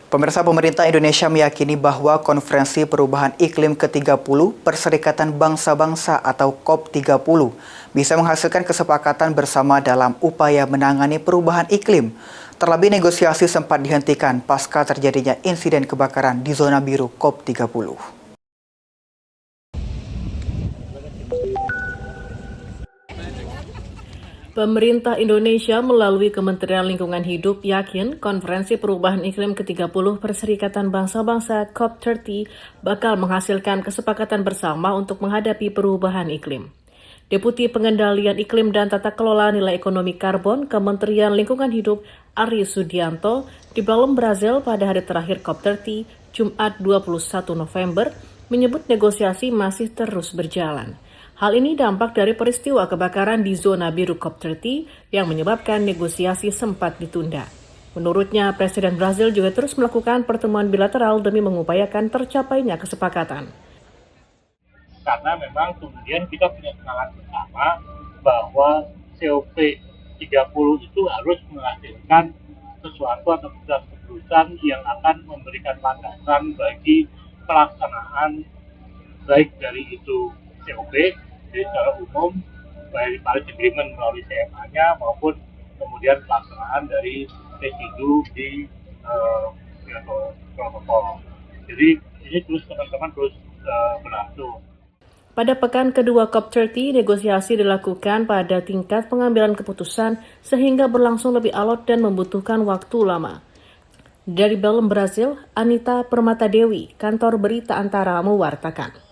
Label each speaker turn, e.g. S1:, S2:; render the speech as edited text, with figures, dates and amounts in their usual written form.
S1: Pemirsa, pemerintah Indonesia meyakini bahwa Konferensi Perubahan Iklim ke-30 Perserikatan Bangsa-Bangsa atau COP30 bisa menghasilkan kesepakatan bersama dalam upaya menangani perubahan iklim. Terlebih negosiasi sempat dihentikan pasca terjadinya insiden kebakaran di zona biru COP30.
S2: Pemerintah Indonesia melalui Kementerian Lingkungan Hidup yakin Konferensi Perubahan Iklim ke-30 Perserikatan Bangsa-Bangsa COP30 bakal menghasilkan kesepakatan bersama untuk menghadapi perubahan iklim. Deputi Pengendalian Iklim dan Tata Kelola Nilai Ekonomi Karbon Kementerian Lingkungan Hidup Ari Sudianto di Belém, Brazil pada hari terakhir COP30, Jumat 21 November, menyebut negosiasi masih terus berjalan. Hal ini dampak dari peristiwa kebakaran di zona biru COP30 yang menyebabkan negosiasi sempat ditunda. Menurutnya, Presiden Brazil juga terus melakukan pertemuan bilateral demi mengupayakan tercapainya kesepakatan.
S3: Karena memang kemudian kita punya semangat bersama bahwa COP30 itu harus menghasilkan sesuatu atau keputusan yang akan memberikan landasan bagi pelaksanaan baik dari itu COP, jadi secara umum baik Paris Agreement melalui CMA-nya maupun kemudian pelaksanaan dari residu di protokol. Jadi ini terus teman-teman terus berlangsung.
S2: Pada pekan kedua COP30, negosiasi dilakukan pada tingkat pengambilan keputusan sehingga berlangsung lebih alot dan membutuhkan waktu lama. Dari Belém, Brazil, Anita Permatadewi, Kantor Berita Antara mewartakan.